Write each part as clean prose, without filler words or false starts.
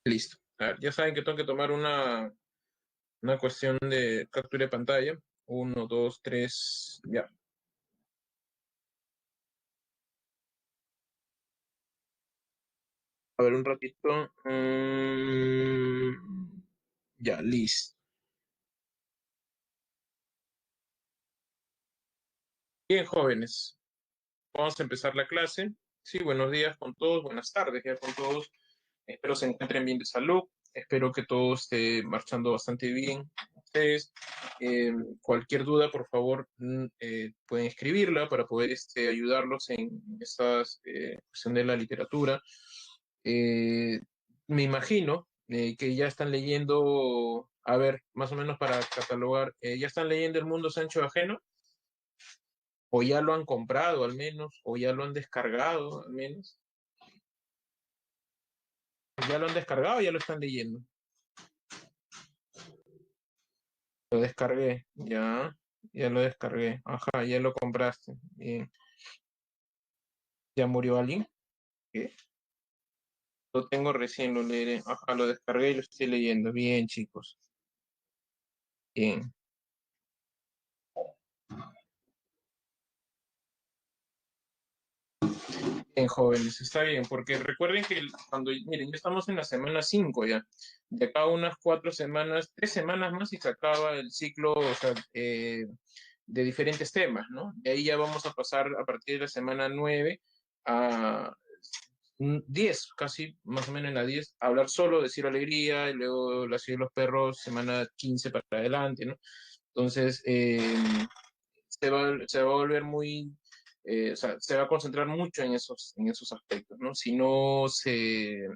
Listo. A ver, ya saben que tengo que tomar una cuestión de captura de pantalla. Uno, dos, tres, ya. A ver, un ratito. Ya, listo. Bien, jóvenes. Vamos a empezar la clase. Sí, buenos días con todos, buenas tardes ya con todos. Espero se encuentren bien de salud. Espero que todo esté marchando bastante bien. Ustedes, cualquier duda, por favor, pueden escribirla para poder ayudarlos en esta cuestión de la literatura. Eh, Me imagino que ya están leyendo, a ver, más o menos para catalogar, ya están leyendo El mundo Sancho ajeno, o ya lo han comprado al menos, o ya lo han descargado al menos. Ya lo han descargado, ya lo están leyendo. Lo descargué, ya lo descargué. Ajá, ya lo compraste. Bien. ¿Ya murió alguien? ¿Qué? Lo tengo recién, lo leeré. Ajá, lo descargué y lo estoy leyendo. Bien, chicos. Bien. Bien, jóvenes, está bien, porque recuerden que miren, ya estamos en la semana 5 ya. De acá a unas 4 semanas, 3 semanas más y se acaba el ciclo, o sea, de diferentes temas, ¿no? De ahí ya vamos a pasar a partir de la semana 9 a 10, casi más o menos en la 10, a hablar solo de Ciro Alegría, y luego La Ciudad de los Perros, semana 15 para adelante, ¿no? Entonces, se va a volver muy, o sea, se va a concentrar mucho en esos aspectos, ¿no? Si no se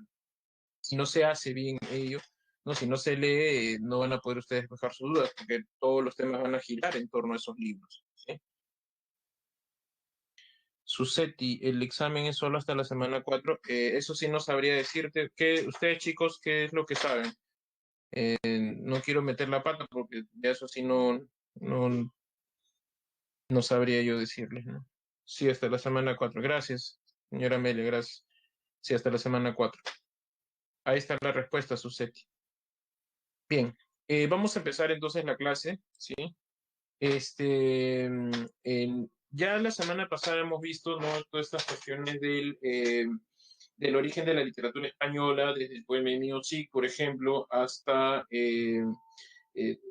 hace bien ello, ¿no? Si no se lee, no van a poder ustedes despejar sus dudas, porque todos los temas van a girar en torno a esos libros, ¿sí? Susetti, el examen es solo hasta la semana 4. Eso sí no sabría decirte. Ustedes, chicos, ¿qué es lo que saben? No quiero meter la pata porque de eso sí no, no sabría yo decirles, ¿no? Sí, hasta la semana 4. Gracias, señora Amelia, gracias. Sí, hasta la semana 4. Ahí está la respuesta, Susetti. Bien, vamos a empezar entonces la clase, ¿sí? Ya la semana pasada hemos visto, ¿no? Todas estas cuestiones del origen de la literatura española, desde el poema de Miochi, por ejemplo, hasta,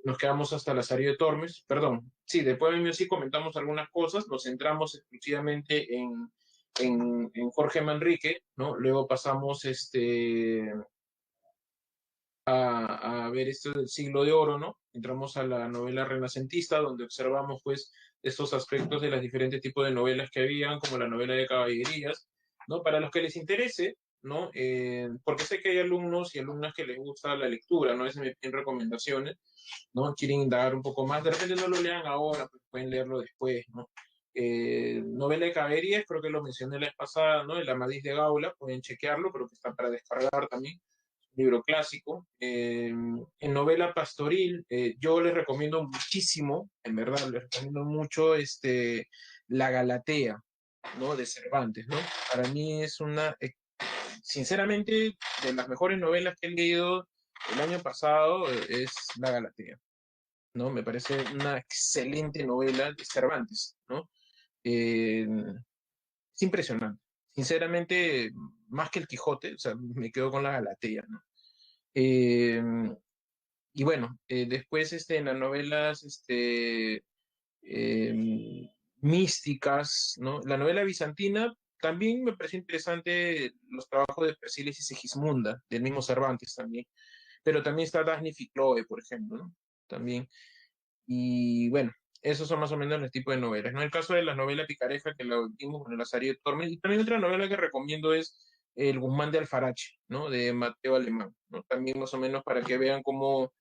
nos quedamos hasta Lazarillo de Tormes, perdón, sí, del poema de Miochi comentamos algunas cosas, nos centramos exclusivamente en Jorge Manrique, ¿no? Luego pasamos a ver esto del siglo de oro, ¿no? Entramos a la novela renacentista, donde observamos, pues, estos aspectos de los diferentes tipos de novelas que habían, como la novela de caballerías, ¿no? Para los que les interese, ¿no? Porque sé que hay alumnos y alumnas que les gusta la lectura, ¿no? Esas me piden recomendaciones, ¿no? Quieren indagar un poco más, de repente no lo lean ahora, pues pueden leerlo después, ¿no? Novela de caballerías, creo que lo mencioné la vez pasada, ¿no? El Amadís de Gaula, pueden chequearlo, creo que está para descargar también, libro clásico. En novela pastoril, yo les recomiendo muchísimo, en verdad, les recomiendo mucho La Galatea, ¿no? De Cervantes, ¿no? Para mí es sinceramente, de las mejores novelas que he leído el año pasado, es La Galatea, ¿no? Me parece una excelente novela de Cervantes, ¿no? Eh, es impresionante. Sinceramente, más que el Quijote, o sea, me quedo con La Galatea, ¿no? Eh, y bueno, después en las novelas eh, místicas, ¿no? La novela bizantina también me pareció interesante los trabajos de Persiles y Segismunda, del mismo Cervantes también, pero también está Daphne y Chloe, por ejemplo, ¿no? También. Y bueno, esos son más o menos los tipos de novelas, ¿no? El caso de la novela picaresca que la vimos con el Lazarillo de Tormes, y también otra novela que recomiendo es El Guzmán de Alfarache, ¿no? De Mateo Alemán, ¿no? También más o menos para que vean cómo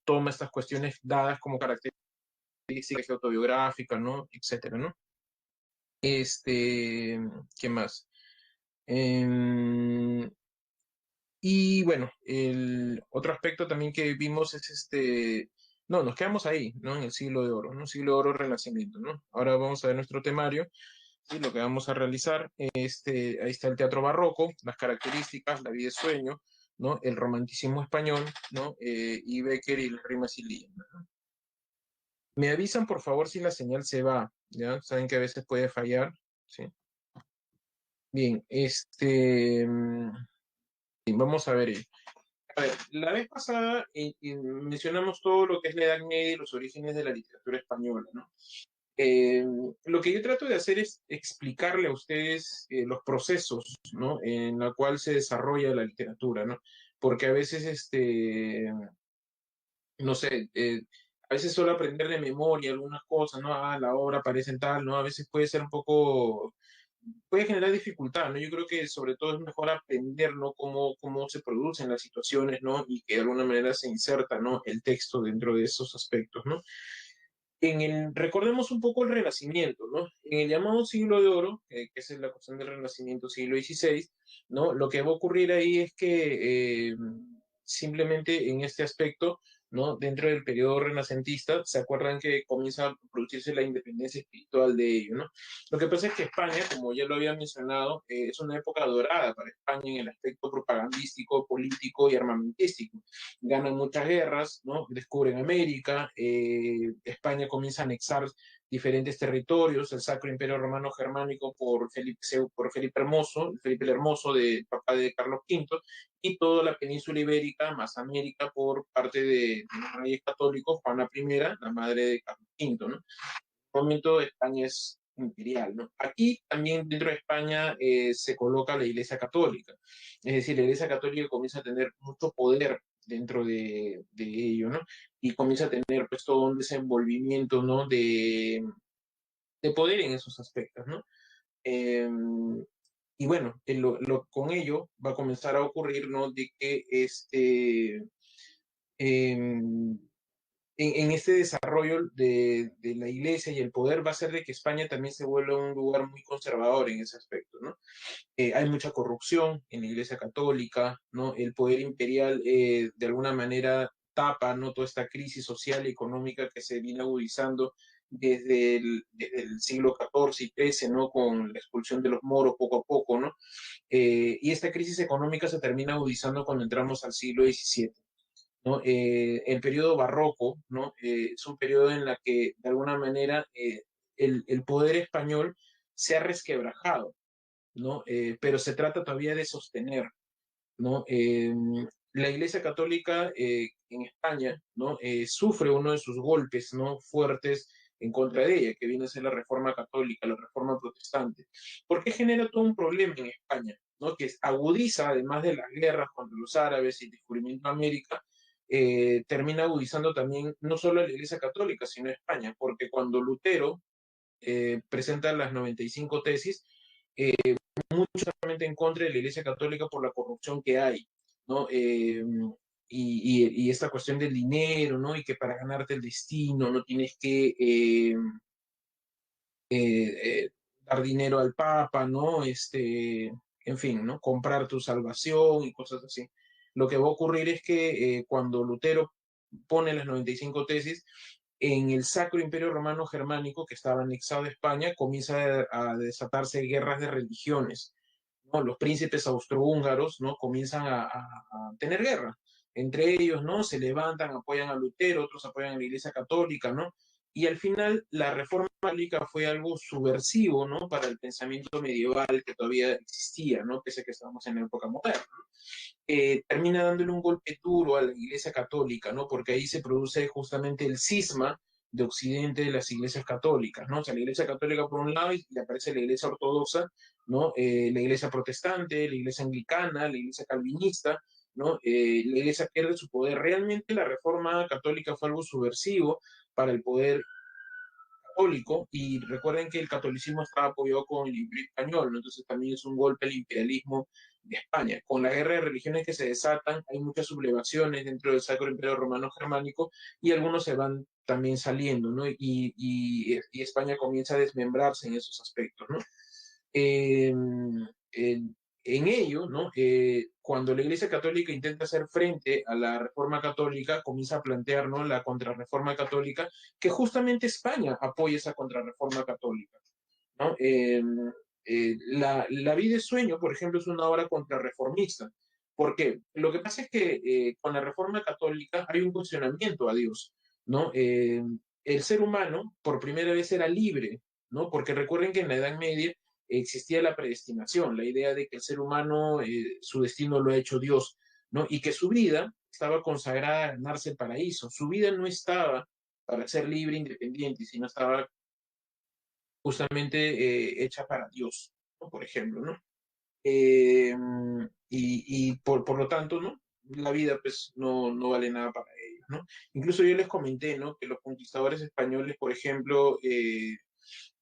toma estas cuestiones dadas como características autobiográficas, ¿no? Etcétera, ¿no? ¿Qué más? Em, y bueno, el otro aspecto también que vimos es no, nos quedamos ahí, ¿no? En el siglo de oro, ¿no? Siglo de oro, Renacimiento, ¿no? Ahora vamos a ver nuestro temario, ¿sí? Lo que vamos a realizar, ahí está el teatro barroco, las características, la vida de sueño, ¿no? El romanticismo español, ¿no? Y Becker y las rimas y leyendas, ¿no? Me avisan, por favor, si la señal se va, ¿ya? Saben que a veces puede fallar, ¿sí? Bien, vamos a ver. A ver, la vez pasada mencionamos todo lo que es la Edad Media y los orígenes de la literatura española, ¿no? Eh, lo que yo trato de hacer es explicarle a ustedes los procesos, ¿no? En la cual se desarrolla la literatura, ¿no? Porque a veces, no sé, a veces solo aprender de memoria algunas cosas, ¿no? Ah, la obra aparece en tal, ¿no? A veces puede ser un poco, puede generar dificultad, ¿no? Yo creo que sobre todo es mejor aprender, ¿no? Cómo se producen las situaciones, ¿no? Y que de alguna manera se inserta, ¿no? El texto dentro de esos aspectos, ¿no? Recordemos un poco el Renacimiento, ¿no? En el llamado siglo de oro, que es la cuestión del Renacimiento, siglo XVI, ¿no? Lo que va a ocurrir ahí es que simplemente en este aspecto, ¿no? Dentro del periodo renacentista, se acuerdan que comienza a producirse la independencia espiritual de ello, ¿no? Lo que pasa es que España, como ya lo había mencionado, es una época dorada para España en el aspecto propagandístico, político y armamentístico. Ganan muchas guerras, ¿no? Descubren América, España comienza a anexar diferentes territorios, el Sacro Imperio Romano Germánico por Felipe Hermoso, Felipe el Hermoso, de papá de Carlos V, y toda la península ibérica, más América, por parte de los reyes católicos, Juana I, la madre de Carlos V, ¿no? Momento España es imperial, ¿no? Aquí también dentro de España se coloca la Iglesia Católica, es decir, la Iglesia Católica comienza a tener mucho poder dentro de ello, ¿no? Y comienza a tener pues todo un desenvolvimiento, ¿no? De poder en esos aspectos, ¿no? Eh, y bueno, con ello va a comenzar a ocurrir, ¿no? De que en este desarrollo de la iglesia y el poder va a ser de que España también se vuelva un lugar muy conservador en ese aspecto, ¿no? Hay mucha corrupción en la iglesia católica, ¿no? El poder imperial de alguna manera tapa, ¿no? Toda esta crisis social y económica que se viene agudizando desde el siglo XIV y XIII, ¿no? Con la expulsión de los moros poco a poco, ¿no? Y esta crisis económica se termina agudizando cuando entramos al siglo XVII. ¿No? El periodo barroco, ¿no? Es un periodo en la que, de alguna manera, el poder español se ha resquebrajado, ¿no? Pero se trata todavía de sostener, ¿no? La Iglesia Católica en España, ¿no? Sufre uno de sus golpes, ¿no? Fuertes en contra de ella, que viene a ser la Reforma Católica, la Reforma Protestante. ¿Por qué genera todo un problema en España? ¿No? Que agudiza, además de las guerras contra los árabes y el descubrimiento de América, termina agudizando también no solo a la Iglesia Católica, sino a España, porque cuando Lutero presenta las 95 tesis, en contra de la Iglesia Católica por la corrupción que hay, ¿no? Y esta cuestión del dinero, ¿no? Y que para ganarte el destino no tienes que dar dinero al Papa, ¿no? En fin, ¿no? Comprar tu salvación y cosas así. Lo que va a ocurrir es que cuando Lutero pone las 95 tesis, en el Sacro Imperio Romano Germánico, que estaba anexado a España, comienza a desatarse guerras de religiones, ¿no? Los príncipes austrohúngaros, ¿no? Comienzan a tener guerra. Entre ellos, ¿no? Se levantan, apoyan a Lutero, otros apoyan a la Iglesia Católica, ¿no? Y al final la reforma católica fue algo subversivo, ¿no? Para el pensamiento medieval que todavía existía, ¿no? Pese a que estamos en la época moderna. Termina dándole un golpe duro a la Iglesia Católica, ¿no? Porque ahí se produce justamente el cisma de Occidente de las iglesias católicas, ¿no? O sea, la Iglesia Católica por un lado y aparece la Iglesia Ortodoxa, ¿no? La Iglesia Protestante, la Iglesia Anglicana, la Iglesia Calvinista, ¿no? La Iglesia pierde su poder. Realmente la Reforma Católica fue algo subversivo para el poder católico, y recuerden que el catolicismo estaba apoyado con el Imperio Español, ¿no? Entonces también es un golpe al imperialismo de España. Con la guerra de religiones que se desatan, hay muchas sublevaciones dentro del Sacro Imperio Romano Germánico y algunos se van también saliendo, ¿no? Y España comienza a desmembrarse en esos aspectos, ¿no? Eh, en, en ello, ¿no? Cuando la Iglesia Católica intenta hacer frente a la Reforma Católica, comienza a plantear, ¿no? La contrarreforma católica, que justamente España apoya esa contrarreforma católica, ¿no? La vida de sueño, por ejemplo, es una obra contrarreformista, ¿Por qué? Lo que pasa es que con la Reforma Católica hay un cuestionamiento a Dios, ¿no? El ser humano por primera vez era libre, ¿no? Porque recuerden que en la Edad Media existía la predestinación, la idea de que el ser humano, su destino lo ha hecho Dios, ¿no? Y que su vida estaba consagrada a ganarse el paraíso. Su vida no estaba para ser libre, e independiente, sino estaba justamente hecha para Dios, ¿no? Por ejemplo, ¿no? Eh, y por lo tanto, ¿no? La vida pues no vale nada para ellos, ¿no? Incluso yo les comenté, ¿no? Que los conquistadores españoles, por ejemplo,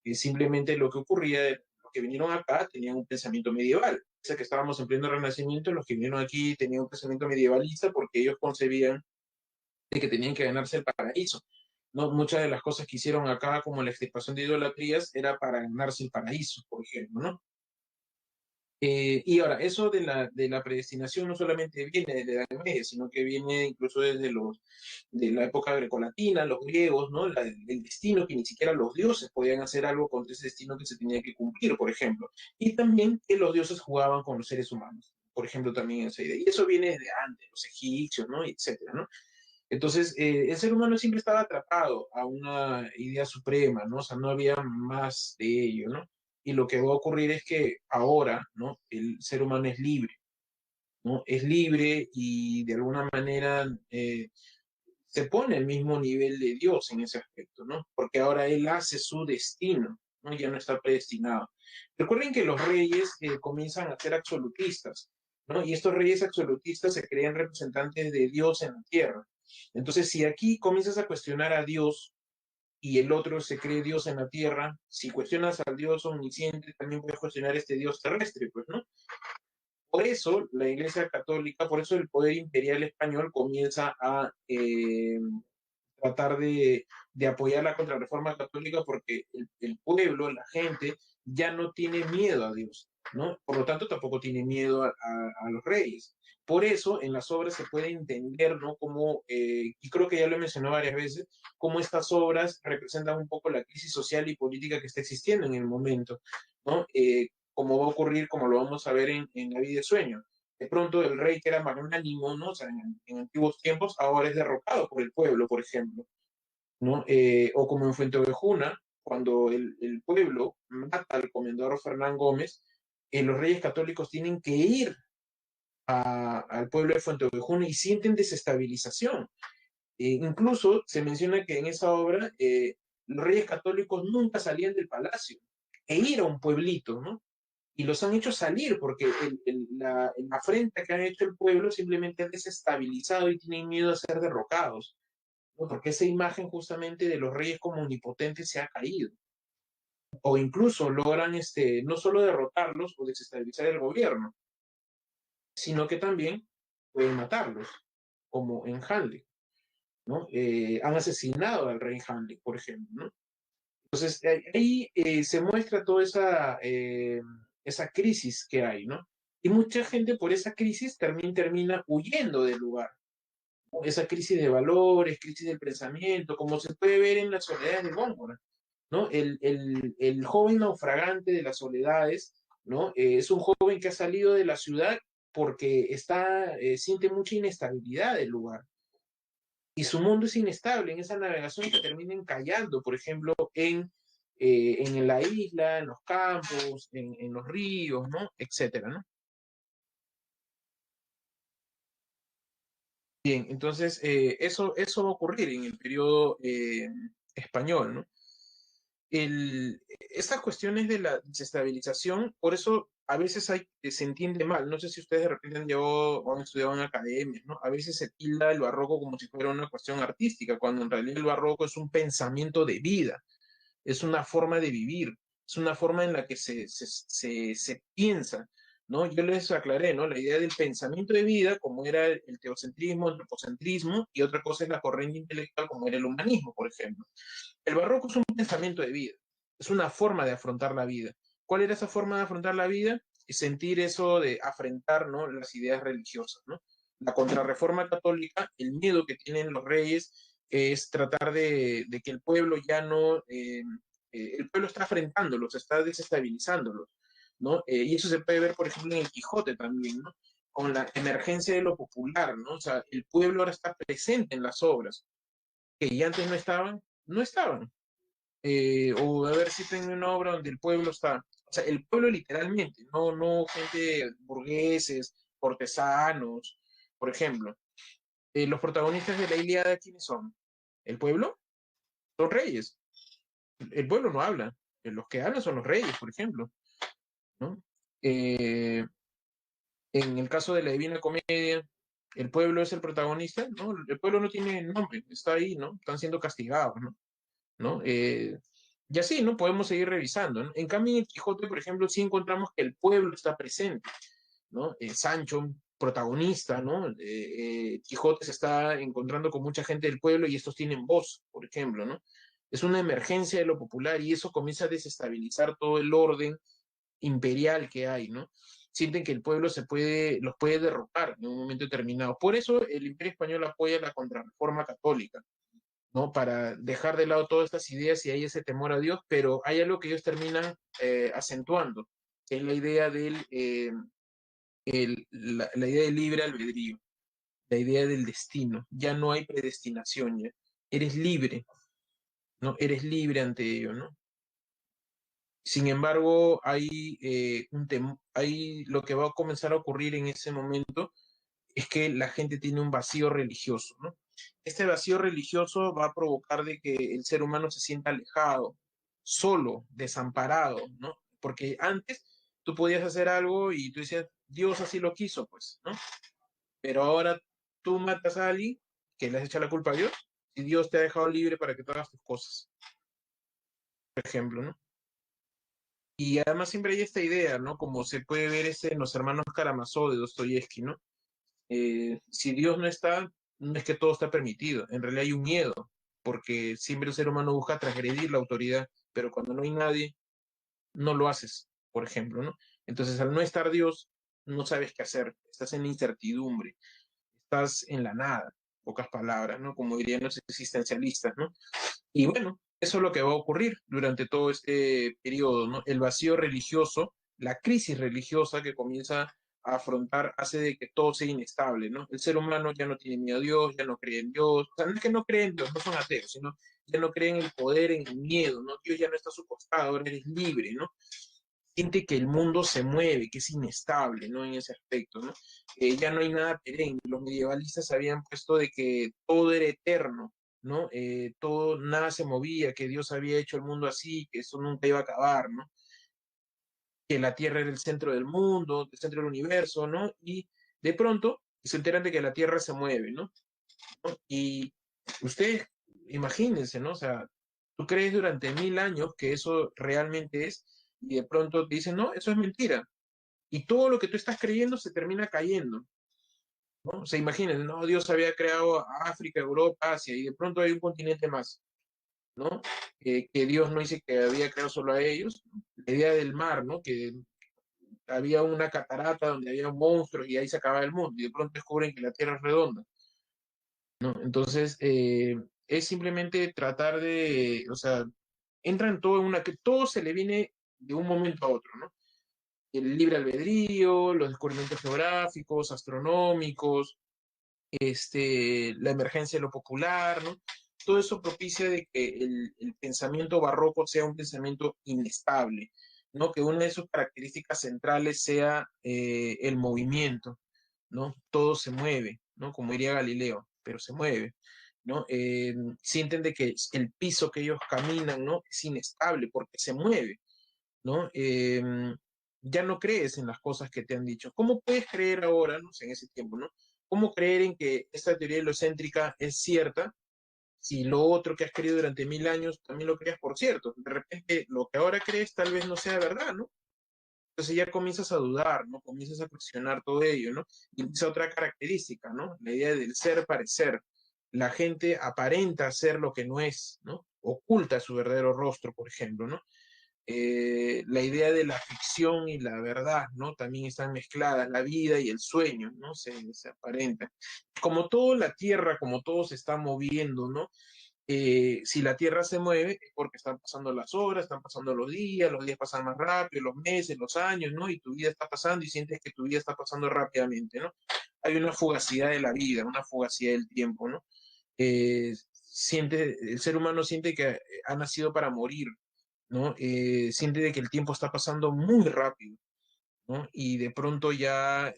simplemente lo que ocurría, los que vinieron acá tenían un pensamiento medieval. O sea que estábamos en pleno renacimiento, los que vinieron aquí tenían un pensamiento medievalista porque ellos concebían de que tenían que ganarse el paraíso. ¿No? Muchas de las cosas que hicieron acá, como la extirpación de idolatrías, era para ganarse el paraíso, por ejemplo, ¿no? Y ahora, eso de la predestinación no solamente viene de la Edad Media, sino que viene incluso de la época grecolatina, los griegos, ¿no? El destino que ni siquiera los dioses podían hacer algo contra ese destino que se tenía que cumplir, por ejemplo. Y también que los dioses jugaban con los seres humanos, por ejemplo, también esa idea. Y eso viene desde antes, los egipcios, ¿no? Etcétera, ¿no? Entonces, el ser humano siempre estaba atrapado a una idea suprema, ¿no? O sea, no había más de ello, ¿no? Y lo que va a ocurrir es que ahora, ¿no? El ser humano es libre, ¿no? Es libre y de alguna manera se pone al mismo nivel de Dios en ese aspecto, ¿no? Porque ahora él hace su destino, ¿no? Ya no está predestinado. Recuerden que los reyes comienzan a ser absolutistas, ¿no? Y estos reyes absolutistas se creen representantes de Dios en la tierra. Entonces, si aquí comienzas a cuestionar a Dios y el otro se cree Dios en la tierra, si cuestionas al Dios omnisciente, también puedes cuestionar a este Dios terrestre, pues, ¿no? Por eso la Iglesia Católica, por eso el poder imperial español comienza a tratar de apoyar la contrarreforma católica porque el pueblo, la gente, ya no tiene miedo a Dios, ¿no? Por lo tanto, tampoco tiene miedo a los reyes. Por eso, en las obras se puede entender, ¿no? Como, y creo que ya lo he mencionado varias veces, cómo estas obras representan un poco la crisis social y política que está existiendo en el momento, ¿no? Como va a ocurrir, como lo vamos a ver en La vida de sueño. De pronto el rey que era magnánimo, ¿no? O sea, en antiguos tiempos, ahora es derrocado por el pueblo, por ejemplo, ¿no? O como en Fuenteovejuna, cuando el pueblo mata al comendador Fernán Gómez, los reyes católicos tienen que ir al pueblo de Fuenteovejuna y sienten desestabilización. Incluso se menciona que en esa obra los reyes católicos nunca salían del palacio e ir a un pueblito, ¿no? Y los han hecho salir porque la afrenta que han hecho el pueblo simplemente ha desestabilizado y tienen miedo a ser derrocados, ¿no? Porque esa imagen justamente de los reyes como omnipotentes se ha caído. O incluso logran no solo derrotarlos o desestabilizar el gobierno, sino que también pueden matarlos, como en Hamlet, ¿no? Han asesinado al rey Hamlet, por ejemplo, ¿no? Entonces, ahí se muestra toda esa crisis que hay, ¿no? Y mucha gente por esa crisis también termina huyendo del lugar, ¿no? Esa crisis de valores, crisis del pensamiento, como se puede ver en las soledades de Góngora, ¿no? El joven naufragante de las soledades, ¿no? Es un joven que ha salido de la ciudad porque siente mucha inestabilidad del lugar. Y su mundo es inestable en esa navegación que termina encallando, por ejemplo, en la isla, en los campos, en los ríos, ¿no? Etcétera, ¿no? Bien, entonces eso va a ocurrir en el periodo español, ¿no? Estas cuestiones de la desestabilización, por eso a veces se entiende mal, no sé si ustedes de repente han llevado o han estudiado en academias, ¿no? A veces se tilda el barroco como si fuera una cuestión artística, cuando en realidad el barroco es un pensamiento de vida, es una forma de vivir, es una forma en la que se piensa, ¿no? Yo les aclaré, ¿no? La idea del pensamiento de vida, como era el teocentrismo, el antropocentrismo, y otra cosa es la corriente intelectual, como era el humanismo, por ejemplo. El barroco es un pensamiento de vida, es una forma de afrontar la vida. ¿Cuál era esa forma de afrontar la vida? Es sentir eso de afrentar, ¿no? Las ideas religiosas, ¿no? La contrarreforma católica, el miedo que tienen los reyes es tratar de que el pueblo ya no, el pueblo está afrentándolos, está desestabilizándolos, ¿no? Y eso se puede ver, por ejemplo, en el Quijote también, ¿no? con la emergencia de lo popular, ¿no? O sea, el pueblo ahora está presente en las obras, que ya antes no estaban, no estaban. O a ver si tengo una obra donde el pueblo está, o sea, el pueblo literalmente, no gente burgueses, cortesanos, por ejemplo. Los protagonistas de la Ilíada, ¿quiénes son? ¿El pueblo? Son reyes. El pueblo no habla. Los que hablan son los reyes, por ejemplo, ¿no? Eh, en el caso de la Divina Comedia, ¿el pueblo es el protagonista? No, el pueblo no tiene nombre, está ahí, ¿no? Están siendo castigados, ¿no? ¿No? Y así, ¿no? Podemos seguir revisando, ¿no? En cambio, en el Quijote, por ejemplo, sí encontramos que el pueblo está presente, ¿no? Sancho, protagonista, ¿no? Quijote se está encontrando con mucha gente del pueblo y estos tienen voz, por ejemplo, ¿no? Es una emergencia de lo popular y eso comienza a desestabilizar todo el orden imperial que hay, ¿no? Sienten que el pueblo los puede derrotar en un momento determinado. Por eso el Imperio Español apoya la contrarreforma católica, ¿no? Para dejar de lado todas estas ideas y hay ese temor a Dios, pero hay algo que ellos terminan acentuando, que es la idea la idea del libre albedrío, la idea del destino. Ya no hay predestinación, ya. Eres libre, ¿no? Eres libre ante ello, ¿no? Sin embargo, hay lo que va a comenzar a ocurrir en ese momento es que la gente tiene un vacío religioso, ¿no? Este vacío religioso va a provocar de que el ser humano se sienta alejado, solo, desamparado, ¿no? Porque antes tú podías hacer algo y tú decías, Dios así lo quiso, pues, ¿no? Pero ahora tú matas a alguien que le has echado la culpa a Dios y Dios te ha dejado libre para que tú hagas tus cosas, por ejemplo, ¿no? Y además siempre hay esta idea, ¿no? Como se puede ver en Los Hermanos Karamazov de Dostoyevsky, ¿no? Si Dios no está, no es que todo está permitido, en realidad hay un miedo, porque siempre el ser humano busca transgredir la autoridad, pero cuando no hay nadie, no lo haces, por ejemplo, ¿no? Entonces, al no estar Dios, no sabes qué hacer, estás en incertidumbre, estás en la nada, pocas palabras, ¿no? Como dirían los existencialistas, ¿no? Y bueno, eso es lo que va a ocurrir durante todo este periodo, ¿no? El vacío religioso, la crisis religiosa que comienza a afrontar hace de que todo sea inestable, ¿no? El ser humano ya no tiene miedo a Dios, ya no cree en Dios, o sea, no es que no creen en Dios, no son ateos, sino ya no creen en el poder, en el miedo, ¿no? Dios ya no está a su costado, ahora eres libre, ¿no? Siente que el mundo se mueve, que es inestable, ¿no? En ese aspecto, ¿no? Ya no hay nada perenne. Los medievalistas habían puesto de que todo era eterno, ¿no? Todo, nada se movía, que Dios había hecho el mundo así, que eso nunca iba a acabar, ¿no? Que la Tierra era el centro del mundo, el centro del universo, ¿no? Y de pronto se enteran de que la Tierra se mueve, ¿no? Y ustedes imagínense, ¿no? O sea, tú crees durante 1000 años que eso realmente es, y de pronto te dicen, no, eso es mentira. Y todo lo que tú estás creyendo se termina cayendo, ¿no? O sea, imagínense, no, Dios había creado a África, Europa, Asia, y de pronto hay un continente más, ¿no? Que Dios no dice que había creado solo a ellos. La idea del mar, ¿no? Que había una catarata donde había monstruos y ahí se acababa el mundo, y de pronto descubren que la Tierra es redonda, ¿no? Entonces, es simplemente tratar de, o sea, entran todo en una, que todo se le viene de un momento a otro, ¿no? El libre albedrío, los descubrimientos geográficos, astronómicos, la emergencia de lo popular, ¿no? Todo eso propicia de que el pensamiento barroco sea un pensamiento inestable, ¿no? Que una de sus características centrales sea el movimiento, ¿no? Todo se mueve, ¿no? Como diría Galileo, pero se mueve, ¿no? Sienten de que el piso que ellos caminan, ¿no? Es inestable porque se mueve, ¿no? Ya no crees en las cosas que te han dicho. ¿Cómo puedes creer ahora, no sé, en ese tiempo, ¿no? ¿Cómo creer en que esta teoría helocéntrica es cierta si lo otro que has creído durante 1000 años también lo creas por cierto? De repente lo que ahora crees tal vez no sea verdad, ¿no? Entonces ya comienzas a dudar, ¿no? Comienzas a cuestionar todo ello, ¿no? Y esa otra característica, ¿no? La idea del ser parecer. La gente aparenta ser lo que no es, ¿no? Oculta su verdadero rostro, por ejemplo, ¿no? La idea de la ficción y la verdad, ¿no? También están mezcladas, la vida y el sueño, ¿no? Se aparentan. Como todo la Tierra, como todo se está moviendo, ¿no? Si la Tierra se mueve es porque están pasando las horas, están pasando los días pasan más rápido, los meses, los años, ¿no? Y tu vida está pasando y sientes que tu vida está pasando rápidamente, ¿no? Hay una fugacidad de la vida, una fugacidad del tiempo, ¿no? El ser humano siente que ha nacido para morir, ¿no? Siente de que el tiempo está pasando muy rápido, ¿no? Y de pronto ya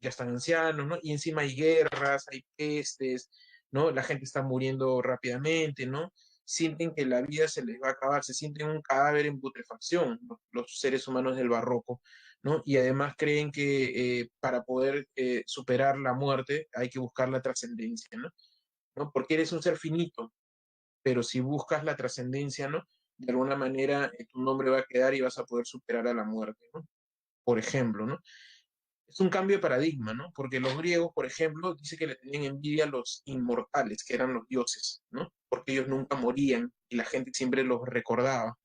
están ancianos, ¿no? Y encima hay guerras, hay pestes, ¿no? La gente está muriendo rápidamente, ¿no? Sienten que la vida se les va a acabar, se sienten un cadáver en putrefacción, ¿no? Los seres humanos del barroco, ¿no? Y además creen que para poder superar la muerte hay que buscar la trascendencia, ¿no? ¿No? Porque eres un ser finito, pero si buscas la trascendencia, ¿no? De alguna manera tu nombre va a quedar y vas a poder superar a la muerte, ¿no? Por ejemplo, ¿no? Es un cambio de paradigma, ¿no? Porque los griegos, por ejemplo, dice que le tenían envidia a los inmortales, que eran los dioses, ¿no? Porque ellos nunca morían y la gente siempre los recordaba,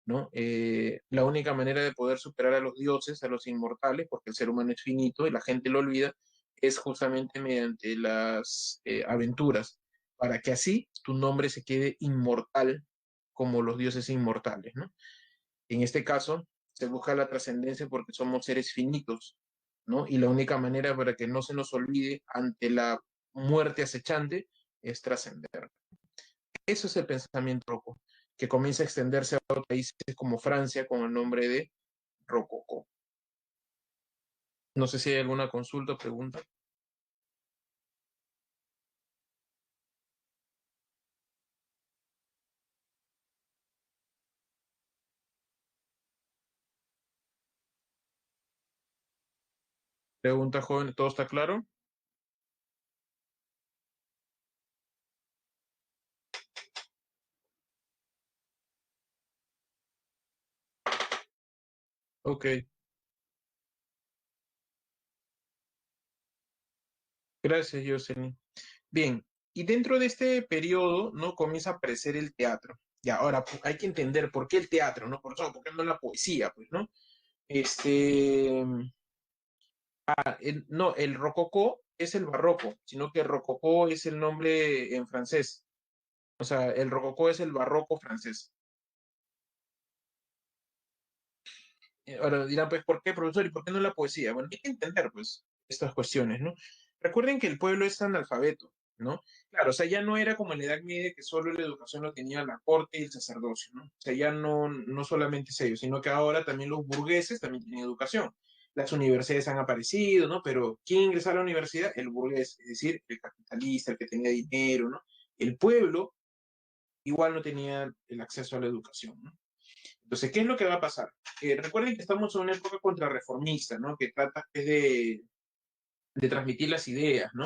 ¿no? La única manera de poder superar a los dioses, a los inmortales, porque el ser humano es finito y la gente lo olvida, es justamente mediante las aventuras, para que así tu nombre se quede inmortal como los dioses inmortales, ¿no? En este caso, se busca la trascendencia porque somos seres finitos, ¿no? Y la única manera para que no se nos olvide ante la muerte acechante es trascender. Eso es el pensamiento roco, que comienza a extenderse a otros países como Francia con el nombre de Rococó. No sé si hay alguna consulta o pregunta. Pregunta, joven, ¿todo está claro? Ok, gracias, Jocelyn. Bien, y dentro de este periodo, ¿no? Comienza a aparecer el teatro. Ya, ahora hay que entender por qué el teatro, ¿no? Por qué no la poesía, pues, ¿no? Este, no, el rococó es el barroco, sino que rococó es el nombre en francés. O sea, el rococó es el barroco francés. Ahora dirán, pues, ¿por qué, profesor? ¿Y por qué no la poesía? Bueno, hay que entender, pues, estas cuestiones, ¿no? Recuerden que el pueblo es analfabeto, ¿no? Claro, o sea, ya no era como en la Edad Media que solo la educación lo tenía la corte y el sacerdocio, ¿no? O sea, ya no solamente es ellos, sino que ahora también los burgueses también tienen educación. Las universidades han aparecido, ¿no? Pero ¿quién ingresa a la universidad? El burgués, es decir, el capitalista, el que tenía dinero, ¿no? El pueblo igual no tenía el acceso a la educación, ¿no? Entonces, ¿qué es lo que va a pasar? Recuerden que estamos en una época contrarreformista, ¿no? Que trata pues, de transmitir las ideas, ¿no?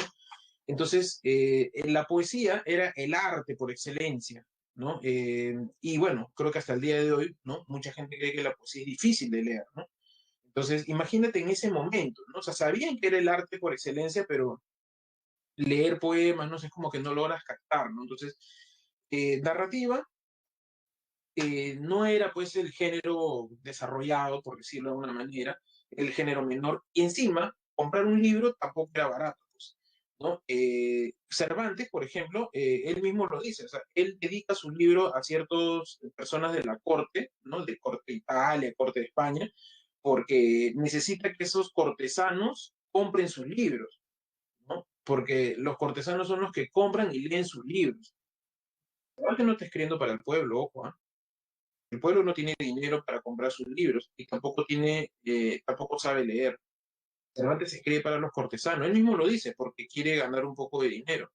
Entonces, la poesía era el arte por excelencia, ¿no? Y bueno, creo que hasta el día de hoy, ¿no? Mucha gente cree que la poesía es difícil de leer, ¿no? Entonces, imagínate en ese momento, ¿no? O sea, sabían que era el arte por excelencia, pero leer poemas, no sé, es como que no logras captar, ¿no? Entonces, narrativa no era pues el género desarrollado, por decirlo de alguna manera, el género menor, y encima comprar un libro tampoco era barato, pues, ¿no? Cervantes, por ejemplo, él mismo lo dice, o sea, él dedica su libro a ciertas personas de la corte, ¿no? De corte de Italia, corte de España, porque necesita que esos cortesanos compren sus libros, ¿no? Porque los cortesanos son los que compran y leen sus libros. Cervantes no está escribiendo para el pueblo, ojo, ¿eh? El pueblo no tiene dinero para comprar sus libros y tampoco sabe leer. Cervantes escribe para los cortesanos. Él mismo lo dice porque quiere ganar un poco de dinero.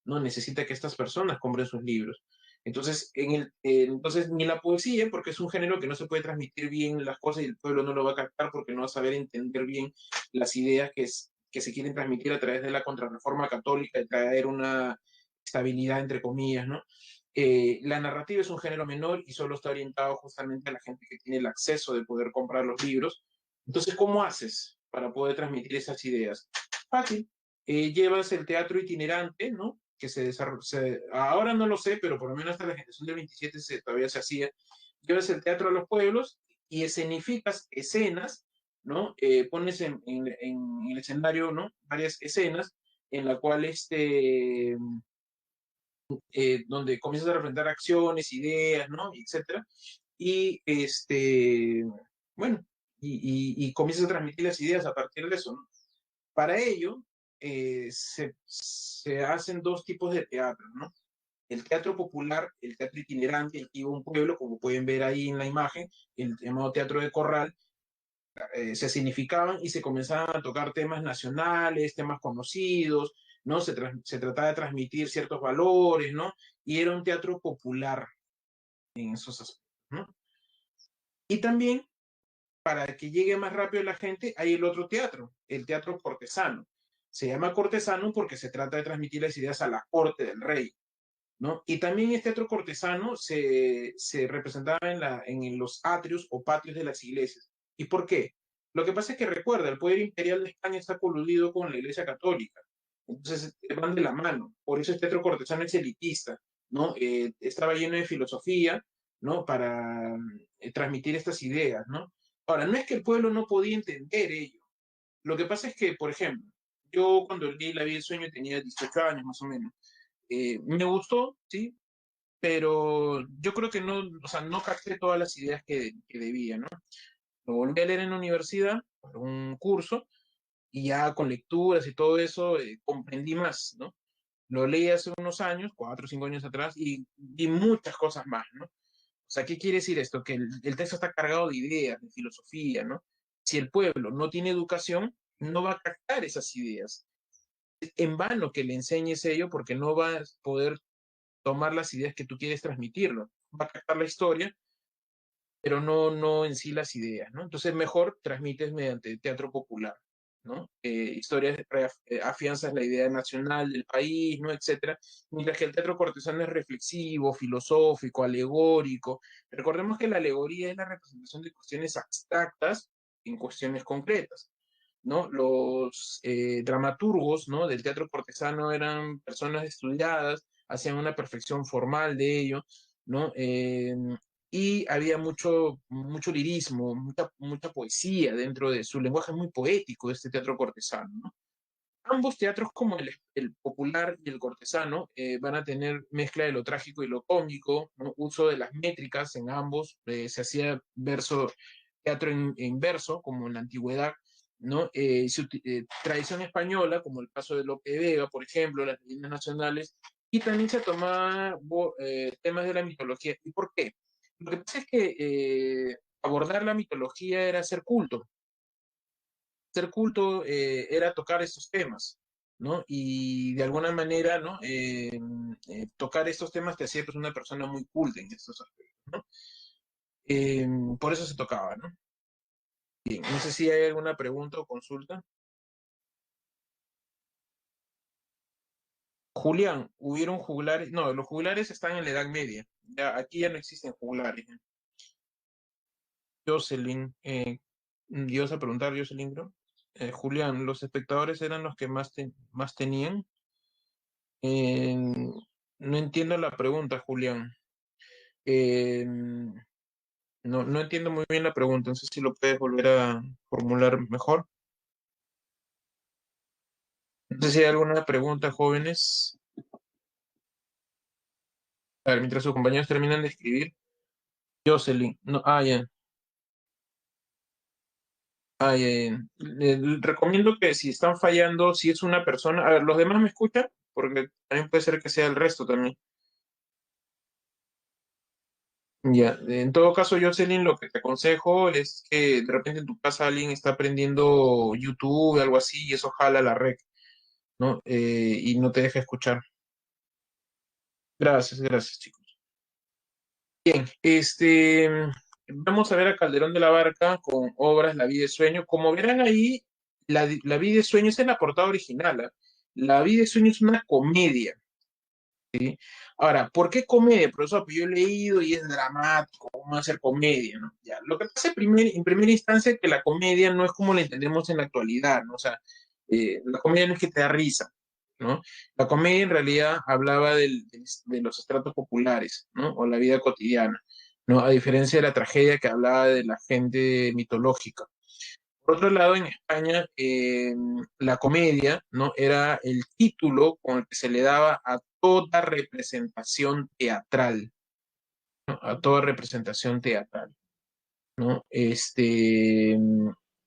No necesita que estas personas compren sus libros. Entonces, entonces, ni la poesía, porque es un género que no se puede transmitir bien las cosas y el pueblo no lo va a captar porque no va a saber entender bien las ideas que se quieren transmitir a través de la contrarreforma católica y traer una estabilidad, entre comillas, ¿no? La narrativa es un género menor y solo está orientado justamente a la gente que tiene el acceso de poder comprar los libros. Entonces, ¿cómo haces para poder transmitir esas ideas? Fácil. Llevas el teatro itinerante, ¿no? Que ahora no lo sé, pero por lo menos hasta la generación del 27 todavía se hacía. Llevas el teatro a los pueblos y escenificas escenas, ¿no? Pones en el escenario, ¿no? Varias escenas en la cual donde comienzas a representar acciones, ideas, ¿no? Etcétera. Y bueno, y comienzas a transmitir las ideas a partir de eso, ¿no? Para ello, se hacen dos tipos de teatro, ¿no? El teatro popular, el teatro itinerante, el que iba a un pueblo, como pueden ver ahí en la imagen, el llamado teatro de corral, se significaban y se comenzaban a tocar temas nacionales, temas conocidos, ¿no? Se trataba de transmitir ciertos valores, ¿no? Y era un teatro popular en esos aspectos, ¿no? Y también, para que llegue más rápido la gente, hay el otro teatro, el teatro cortesano. Se llama cortesano porque se trata de transmitir las ideas a la corte del rey, ¿no? Y también el teatro cortesano se representaba en los atrios o patios de las iglesias. ¿Y por qué? Lo que pasa es que recuerda, el poder imperial de España está coludido con la iglesia católica. Entonces van de la mano. Por eso el teatro cortesano es elitista, ¿no? Estaba lleno de filosofía, ¿no? Para transmitir estas ideas, ¿no? Ahora, no es que el pueblo no podía entender ello. Lo que pasa es que, por ejemplo, yo cuando leí La vida del sueño tenía 18 años más o menos. Me gustó, sí, pero yo creo que no, o sea, no capté todas las ideas que debía, ¿no? Lo volví a leer en la universidad, por un curso, y ya con lecturas y todo eso comprendí más, ¿no? Lo leí hace unos años, 4 o 5 años atrás, y vi muchas cosas más, ¿no? O sea, ¿qué quiere decir esto? Que el texto está cargado de ideas, de filosofía, ¿no? Si el pueblo no tiene educación, no va a captar esas ideas. Es en vano que le enseñes ello porque no va a poder tomar las ideas que tú quieres transmitirlo. Va a captar la historia, pero no en sí las ideas, ¿no? Entonces mejor transmites mediante teatro popular, ¿no? Historias afianzas la idea nacional del país, ¿no? Etcétera. Mientras que el teatro cortesano es reflexivo, filosófico, alegórico. Recordemos que la alegoría es la representación de cuestiones abstractas en cuestiones concretas. ¿No? Los dramaturgos, ¿no? Del teatro cortesano eran personas estudiadas, hacían una perfección formal de ello, ¿no? Y había mucho lirismo, mucha poesía dentro de su lenguaje muy poético de este teatro cortesano, ¿no? Ambos teatros, como el popular y el cortesano, van a tener mezcla de lo trágico y lo cómico, ¿no? Uso de las métricas en ambos, se hacía teatro en verso, como en la antigüedad, ¿no? Tradición española, como el caso de Lope de Vega, por ejemplo, las leyendas nacionales, y también se tomaba temas de la mitología. ¿Y por qué? Lo que pasa es que abordar la mitología era ser culto era tocar estos temas, ¿no? Y de alguna manera, ¿no? Tocar estos temas te hacía pues, una persona muy culta en estos aspectos, ¿no? Por eso se tocaba, ¿no? Bien, no sé si hay alguna pregunta o consulta. Julián, hubieron juglares, no, los juglares están en la Edad Media, ya, aquí ya no existen juglares. Jocelyn, ibas a preguntar, Jocelyn, creo. Julián, ¿los espectadores eran los que más tenían? Eh, no entiendo la pregunta, Julián. Eh, no entiendo muy bien la pregunta, no sé si lo puedes volver a formular mejor. No sé si hay alguna pregunta, jóvenes. A ver, mientras sus compañeros terminan de escribir. Jocelyn, no, ya. Recomiendo que si están fallando, si es una persona, a ver, los demás me escuchan, porque también puede ser que sea el resto también. Ya, en todo caso, Jocelyn, lo que te aconsejo es que de repente en tu casa alguien está aprendiendo YouTube o algo así y eso jala la red, ¿no? Y no te deja escuchar. Gracias, gracias, chicos. Bien, vamos a ver a Calderón de la Barca con obras La vida de sueño. Como verán ahí, la vida de sueño es en la portada original, ¿ah? La vida de sueño es una comedia, ¿sí? Ahora, ¿por qué comedia, profesor? Pues yo he leído y es dramático, ¿cómo va a ser comedia, no? Ya, lo que pasa en primera instancia es que la comedia no es como la entendemos en la actualidad, ¿no? O sea, la comedia no es que te da risa, ¿no? La comedia en realidad hablaba de los estratos populares, ¿no? O la vida cotidiana, ¿no? A diferencia de la tragedia que hablaba de la gente mitológica. Por otro lado, en España, la comedia, ¿no? Era el título con el que se le daba a toda representación teatral, ¿no? A toda representación teatral, ¿no?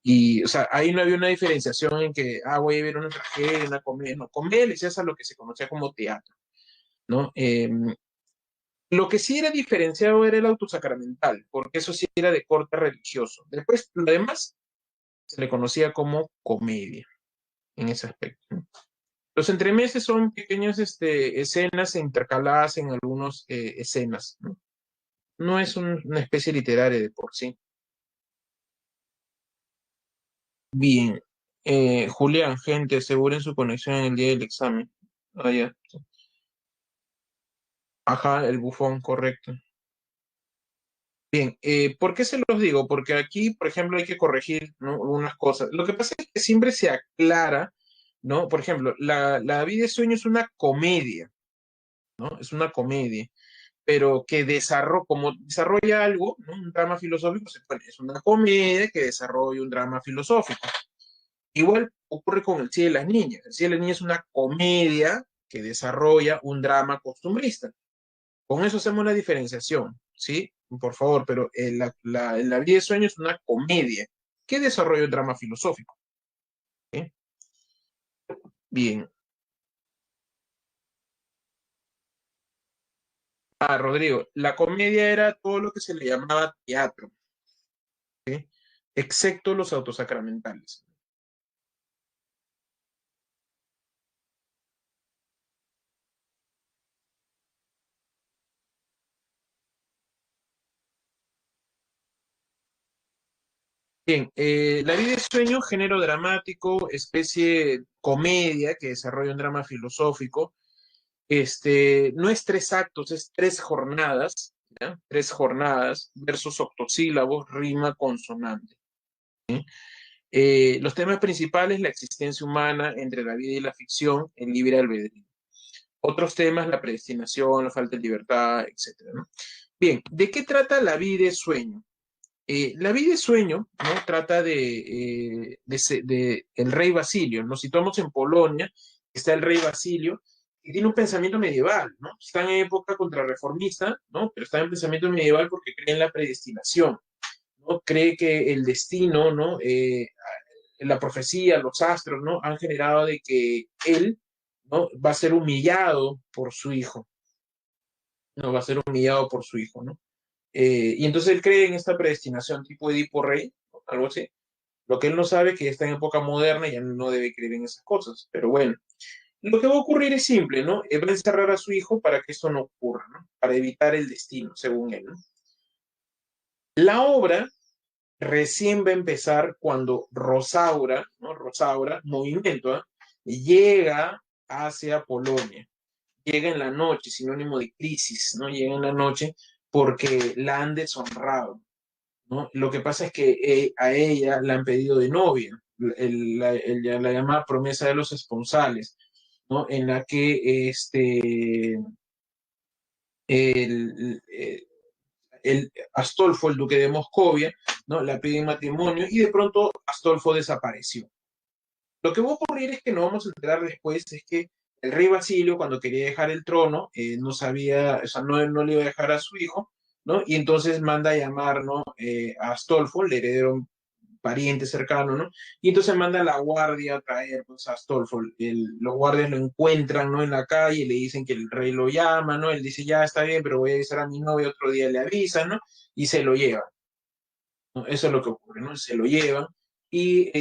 Y, o sea, ahí no había una diferenciación en que, voy a ver una tragedia, una comedia. No, comedia le decías a lo que se conocía como teatro, ¿no? Lo que sí era diferenciado era el autosacramental, porque eso sí era de corte religioso. Después, lo demás se le conocía como comedia en ese aspecto, ¿no? Los entremeses son pequeñas escenas intercaladas en algunas escenas, ¿no? No es una especie literaria de por sí. Bien. Julián, gente, aseguren su conexión en el día del examen. Ya. Ajá, el bufón, correcto. Bien, ¿por qué se los digo? Porque aquí, por ejemplo, hay que corregir, ¿no? Algunas cosas. Lo que pasa es que siempre se aclara, ¿no? Por ejemplo, la vida de sueño es una comedia, ¿no? Es una comedia, pero que como desarrolla algo, ¿no? Un drama filosófico, es una comedia que desarrolla un drama filosófico. Igual ocurre con El Cid de las Niñas. El Cid de las Niñas es una comedia que desarrolla un drama costumbrista. Con eso hacemos la diferenciación, ¿sí? Por favor, pero la vida de sueño es una comedia que desarrolla un drama filosófico, ¿sí? Bien. Rodrigo, la comedia era todo lo que se le llamaba teatro, ¿sí? Excepto los autosacramentales. Bien, la vida de sueño, género dramático, especie comedia que desarrolla un drama filosófico. No es 3 actos, es 3 jornadas, ¿ya? 3 jornadas, versos octosílabos, rima consonante. ¿Sí? Los temas principales, la existencia humana entre la vida y la ficción, el libre albedrío. Otros temas, la predestinación, la falta de libertad, etcétera, ¿no? Bien, ¿de qué trata la vida de sueño? La vida de sueño, ¿no? Trata de el rey Basilio. Nos situamos en Polonia, está el rey Basilio, y tiene un pensamiento medieval, ¿no? Está en época contrarreformista, ¿no? Pero está en pensamiento medieval porque cree en la predestinación, ¿no? Cree que el destino, ¿no? La profecía, los astros, ¿no? Han generado de que él, ¿no? Va a ser humillado por su hijo, ¿no? Va a ser humillado por su hijo, ¿no? Y entonces él cree en esta predestinación tipo Edipo Rey, ¿no? Algo así. Lo que él no sabe es que ya está en época moderna y ya no debe creer en esas cosas. Pero bueno, lo que va a ocurrir es simple, ¿no? Él va a encerrar a su hijo para que esto no ocurra, ¿no? Para evitar el destino, según él, ¿no? La obra recién va a empezar cuando Rosaura, ¿no? Rosaura, movimiento, ¿eh? Llega hacia Polonia. Llega en la noche, sinónimo de crisis, ¿no? Llega en la noche porque la han deshonrado, ¿no? Lo que pasa es que a ella la han pedido de novia, la llamada promesa de los esponsales, ¿no? En la que el, eh, Astolfo, el duque de Moscovia, ¿no? La pide en matrimonio y de pronto Astolfo desapareció. Lo que va a ocurrir es que nos vamos a enterar después es que el rey Basilio, cuando quería dejar el trono, no sabía, o sea, no le iba a dejar a su hijo, ¿no? Y entonces manda a llamar, ¿no? A Astolfo, el heredero pariente cercano, ¿no? Y entonces manda a la guardia a traer, pues, a Astolfo. Los guardias lo encuentran, ¿no? En la calle, le dicen que el rey lo llama, ¿no? Él dice, ya está bien, pero voy a avisar a mi novia, otro día le avisan, ¿no? Y se lo llevan, ¿no? Eso es lo que ocurre, ¿no? Se lo llevan y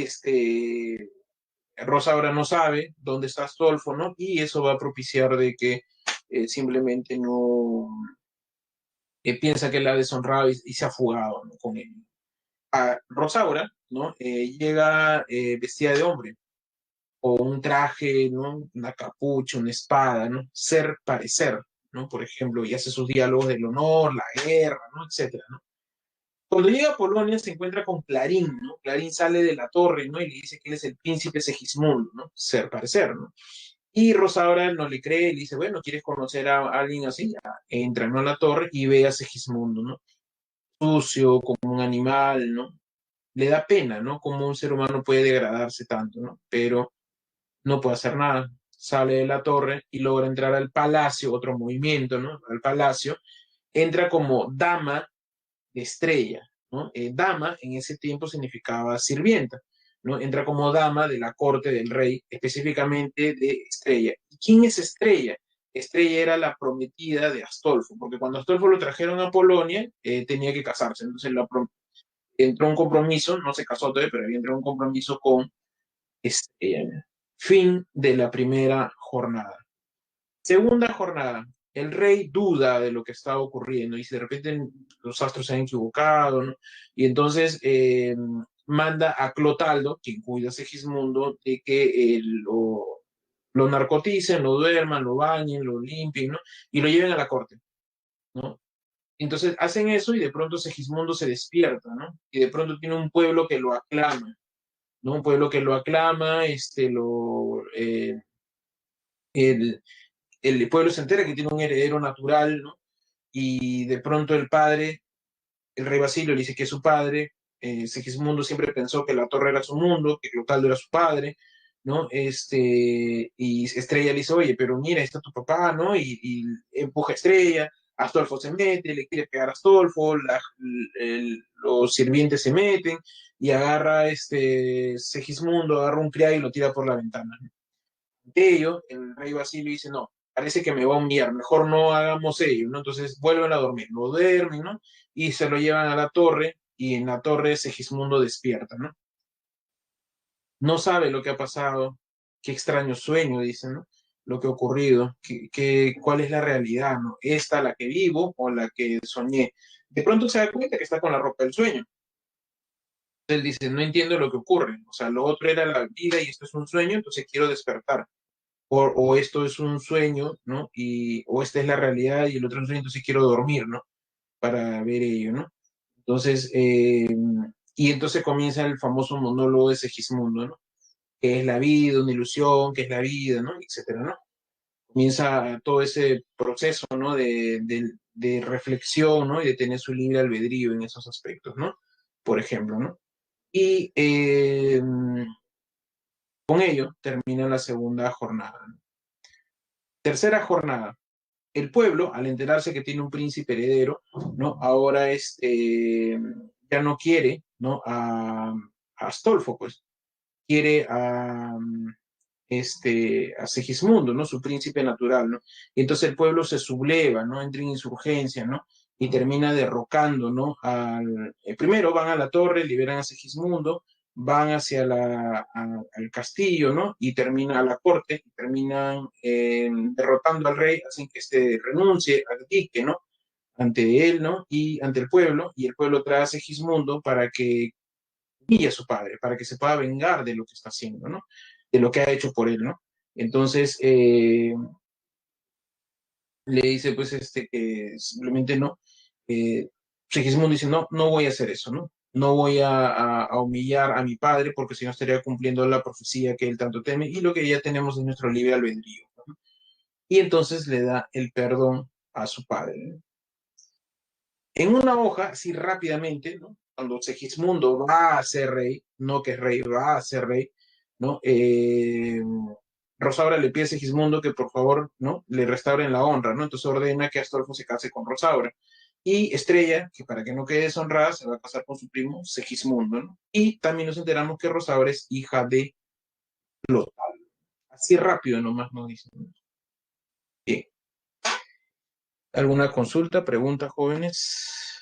Rosa ahora no sabe dónde está Astolfo, ¿no? Y eso va a propiciar de que simplemente no piensa que la ha deshonrado y se ha fugado, ¿no? Con él. A Rosaura, ¿no? Llega vestida de hombre, o un traje, ¿no? Una capucha, una espada, ¿no? Ser, parecer, ¿no? Por ejemplo, y hace sus diálogos del honor, la guerra, ¿no? Etcétera, ¿no? Cuando llega a Polonia se encuentra con Clarín, ¿no? Clarín sale de la torre, ¿no? Y le dice que él es el príncipe Segismundo, ¿no? Ser, parecer, ¿no? Y Rosaura no le cree, le dice, bueno, ¿quieres conocer a alguien así? Ya, entra, ¿no? A la torre y ve a Segismundo, ¿no? Sucio, como un animal, ¿no? le da pena, ¿no? Cómo un ser humano puede degradarse tanto, ¿no? Pero no puede hacer nada. Sale de la torre y logra entrar al palacio, otro movimiento, ¿no? Al palacio, entra como dama de Estrella, ¿no? Dama en ese tiempo significaba sirvienta, ¿no? Entra como dama de la corte del rey, específicamente de Estrella. ¿Y quién es Estrella? Estrella era la prometida de Astolfo, porque cuando Astolfo lo trajeron a Polonia, tenía que casarse. Entonces entró un compromiso, no se casó todavía, pero había entrado un compromiso con Estrella. Fin de la primera jornada. Segunda jornada, el rey duda de lo que está ocurriendo y si de repente los astros se han equivocado, ¿no? Y entonces manda a Clotaldo, quien cuida a Segismundo, de que lo narcoticen, lo duerman, lo bañen, lo limpien, ¿no? Y lo lleven a la corte, ¿no? Entonces hacen eso y de pronto Segismundo se despierta, ¿no? Y de pronto tiene un pueblo que lo aclama, ¿no? Un pueblo que lo aclama, el, el pueblo se entera que tiene un heredero natural, ¿no? Y de pronto el padre, el rey Basilio, le dice que es su padre. Segismundo siempre pensó que la torre era su mundo, que Clotaldo era su padre, ¿no? Y Estrella le dice, oye, pero mira, ahí está tu papá, ¿no? Y empuja a Estrella, Astolfo se mete, le quiere pegar a Astolfo, los sirvientes se meten y agarra Segismundo, agarra un criado y lo tira por la ventana. De ello, el rey Basilio dice, no, parece que me va a humillar, mejor no hagamos ello, ¿no? Entonces vuelven a dormir, lo duermen, ¿no? Y se lo llevan a la torre y en la torre Segismundo despierta, ¿no? No sabe lo que ha pasado, qué extraño sueño, dice, ¿no? Lo que ha ocurrido, cuál es la realidad, ¿no? ¿Esta la que vivo o la que soñé? De pronto se da cuenta que está con la ropa del sueño. Él dice, no entiendo lo que ocurre, o sea, lo otro era la vida y esto es un sueño, entonces quiero despertar. O esto es un sueño, ¿no? O esta es la realidad y el otro es un sueño, entonces quiero dormir, ¿no? Para ver ello, ¿no? Entonces, y entonces comienza el famoso monólogo de Segismundo, ¿no? ¿Qué es la vida, una ilusión? ¿Qué es la vida, ¿no? Etcétera, ¿no? Comienza todo ese proceso, ¿no? De reflexión, ¿no? Y de tener su libre albedrío en esos aspectos, ¿no? Por ejemplo, ¿no? Y con ello termina la segunda jornada, ¿no? Tercera jornada. El pueblo, al enterarse que tiene un príncipe heredero, ¿no? Ahora ya no quiere, ¿no? A Astolfo, pues, quiere a Segismundo, ¿no? Su príncipe natural, ¿no? Y entonces el pueblo se subleva, ¿no? Entra en insurgencia, ¿no? Y termina derrocando, ¿no? Primero van a la torre, liberan a Segismundo, van hacia al castillo, ¿no? Y termina a la corte, y terminan derrotando al rey, hacen que renuncie, abdique, ¿no? Ante él, ¿no? Y ante el pueblo, y el pueblo trae a Segismundo para que humille a su padre, para que se pueda vengar de lo que está haciendo, ¿no? De lo que ha hecho por él, ¿no? Entonces, le dice, pues, que simplemente no. Segismundo dice, no, no voy a hacer eso, ¿no? No voy a humillar a mi padre porque si no estaría cumpliendo la profecía que él tanto teme y lo que ya tenemos es nuestro libre albedrío, ¿no? Y entonces le da el perdón a su padre, ¿no? En una hoja, así rápidamente, ¿no? Cuando Segismundo va a ser rey, no que es rey, va a ser rey, ¿no? Rosaura le pide a Segismundo que por favor, ¿no? Le restauren la honra, ¿no? Entonces ordena que Astolfo se case con Rosaura. Y Estrella, que para que no quede deshonrada, se va a casar con su primo Segismundo, ¿no? Y también nos enteramos que Rosaura es hija de Clotaldo. Así rápido nomás nos dicen, ¿no? Bien. ¿Alguna consulta, pregunta, jóvenes?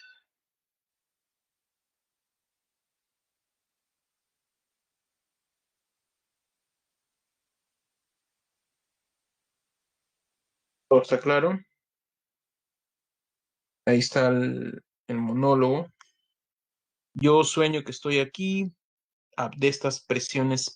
¿Todo está claro? Ahí está el monólogo. Yo sueño que estoy aquí, de estas prisiones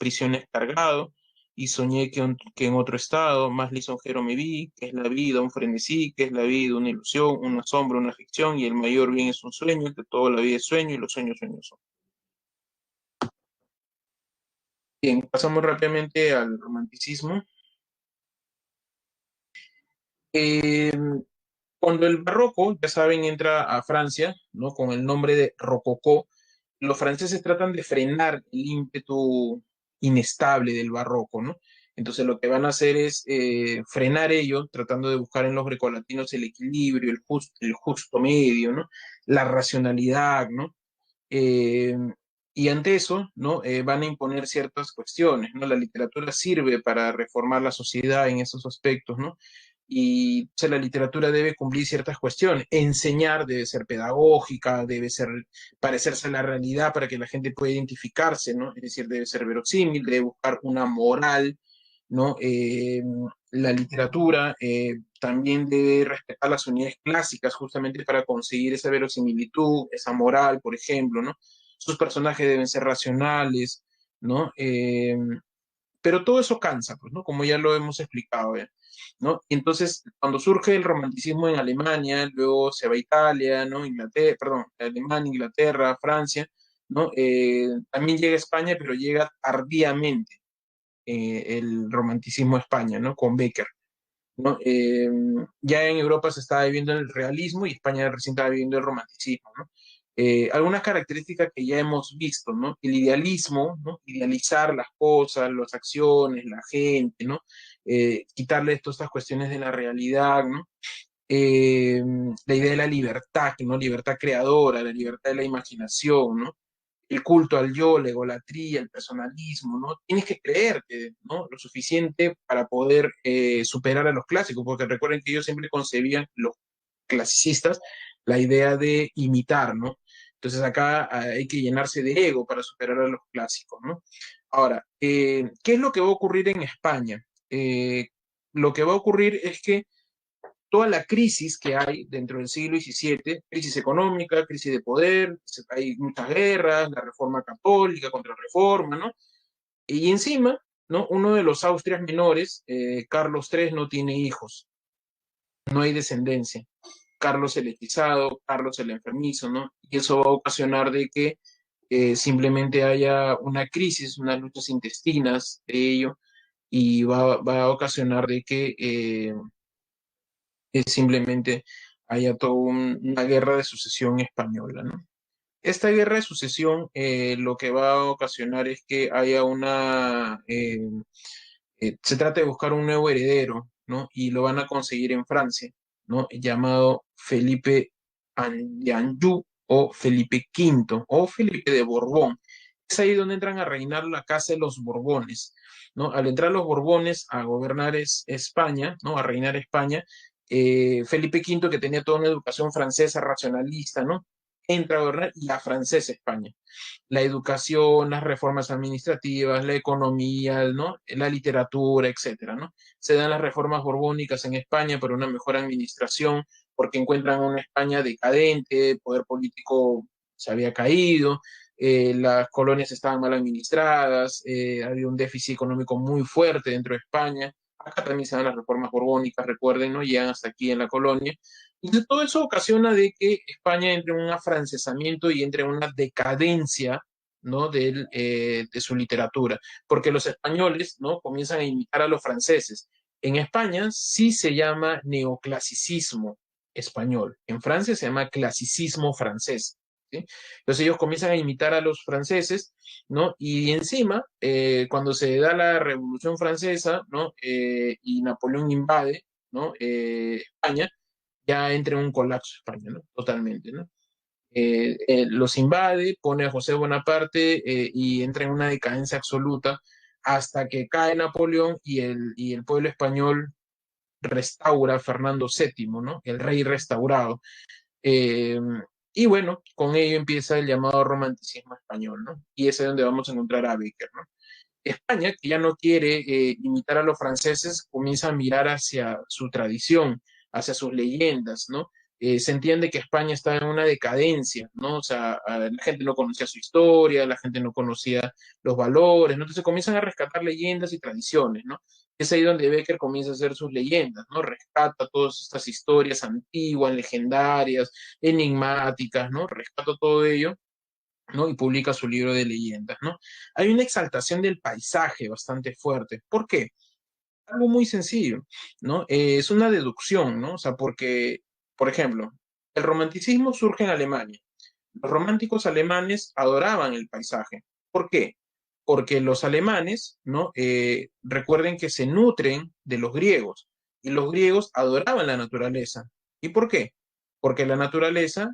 cargado, y soñé que en otro estado, más lisonjero me vi, que es la vida, un frenesí, que es la vida, una ilusión, una sombra, una ficción, y el mayor bien es un sueño, que toda la vida es sueño, y los sueños sueños son. Bien, pasamos rápidamente al romanticismo. Eh, Cuando el barroco, ya saben, entra a Francia, ¿no? Con el nombre de rococó, los franceses tratan de frenar el ímpetu inestable del barroco, ¿no? Entonces lo que van a hacer es frenar ello, tratando de buscar en los grecolatinos el equilibrio, el justo medio, ¿no? La racionalidad, ¿no? Eh, y ante eso, ¿no? Van a imponer ciertas cuestiones, ¿no? La literatura sirve para reformar la sociedad en esos aspectos, ¿no? Y o sea, la literatura debe cumplir ciertas cuestiones. Enseñar debe ser pedagógica, debe ser parecerse a la realidad para que la gente pueda identificarse, ¿no? Es decir, debe ser verosímil, debe buscar una moral, ¿no? La literatura también debe respetar las unidades clásicas justamente para conseguir esa verosimilitud, esa moral, por ejemplo, ¿no? Sus personajes deben ser racionales, ¿no? Pero todo eso cansa, pues, ¿no? Como ya lo hemos explicado, ¿ya? ¿No? Entonces, cuando surge el romanticismo en Alemania, luego se va a Italia, ¿no? Inglaterra, perdón, Alemania, Inglaterra, Francia, ¿no? También llega a España, pero llega tardíamente el romanticismo a España, ¿no? Con Becker, ¿no? Ya en Europa se estaba viviendo el realismo y España recién estaba viviendo el romanticismo, ¿no? Algunas características que ya hemos visto, ¿no? El idealismo, ¿no? Idealizar las cosas, las acciones, la gente, ¿no? Quitarle todas estas cuestiones de la realidad, ¿no? Eh, la idea de la libertad, ¿no? Libertad creadora, la libertad de la imaginación, ¿no? El culto al yo, la egolatría, el personalismo, ¿no? Tienes que creerte, ¿no? Lo suficiente para poder superar a los clásicos, porque recuerden que ellos siempre concebían, los clasicistas, la idea de imitar, ¿no? Entonces acá hay que llenarse de ego para superar a los clásicos, ¿no? Ahora, ¿qué es lo que va a ocurrir en España? Lo que va a ocurrir es que toda la crisis que hay dentro del siglo XVII, crisis económica, crisis de poder, hay muchas guerras, la reforma católica, contrarreforma, ¿no? Y encima, ¿no? Uno de los Austrias menores, Carlos III, no tiene hijos, no hay descendencia. Carlos el hechizado, Carlos el enfermizo, ¿no? Y eso va a ocasionar de que simplemente haya una crisis, unas luchas intestinas de ello, y va a ocasionar de que simplemente haya toda una guerra de sucesión española, ¿no? Esta guerra de sucesión lo que va a ocasionar es que haya se trata de buscar un nuevo heredero, ¿no? Y lo van a conseguir en Francia, ¿no? Llamado Felipe Anjou o Felipe V o Felipe de Borbón. Es ahí donde entran a reinar la casa de los Borbones, ¿no? Al entrar los Borbones a gobernar España, ¿no? A reinar España, Felipe V, que tenía toda una educación francesa racionalista, ¿no? Entra a gobernar y a francesa España, la educación, las reformas administrativas, la economía, ¿no? La literatura, etcétera, ¿no? Se dan las reformas borbónicas en España por una mejor administración, porque encuentran una España decadente, el poder político se había caído, las colonias estaban mal administradas, había un déficit económico muy fuerte dentro de España. Acá también se dan las reformas borbónicas, recuerden, ¿no? Llegan hasta aquí en la colonia. Entonces, todo eso ocasiona de que España entre en un afrancesamiento y entre en una decadencia, ¿no? De su literatura, porque los españoles, ¿no? Comienzan a imitar a los franceses. En España sí se llama neoclasicismo español, en Francia se llama clasicismo francés. ¿Sí? Entonces ellos comienzan a imitar a los franceses, ¿no? Y encima, cuando se da la Revolución Francesa, ¿no? Y Napoleón invade, ¿no? España, ya entra en un colapso España, ¿no? Totalmente, ¿no? Los invade, pone a José Bonaparte y entra en una decadencia absoluta hasta que cae Napoleón y el pueblo español restaura a Fernando VII, ¿no? El rey restaurado. Eh, y bueno, con ello empieza el llamado romanticismo español, ¿no? Y es ahí donde vamos a encontrar a Becker, ¿no? España, que ya no quiere imitar a los franceses, comienza a mirar hacia su tradición, hacia sus leyendas, ¿no? Se entiende que España está en una decadencia, ¿no? O sea, la gente no conocía su historia, la gente no conocía los valores, ¿no? Entonces comienzan a rescatar leyendas y tradiciones, ¿no? Es ahí donde Becker comienza a hacer sus leyendas, ¿no? Rescata todas estas historias antiguas, legendarias, enigmáticas, ¿no? Rescata todo ello, ¿no? Y publica su libro de leyendas, ¿no? Hay una exaltación del paisaje bastante fuerte. ¿Por qué? Algo muy sencillo, ¿no? Es una deducción, ¿no? O sea, porque, por ejemplo, el romanticismo surge en Alemania. Los románticos alemanes adoraban el paisaje. ¿Por qué? Porque los alemanes, ¿no? Recuerden que se nutren de los griegos y los griegos adoraban la naturaleza. ¿Y por qué? Porque la naturaleza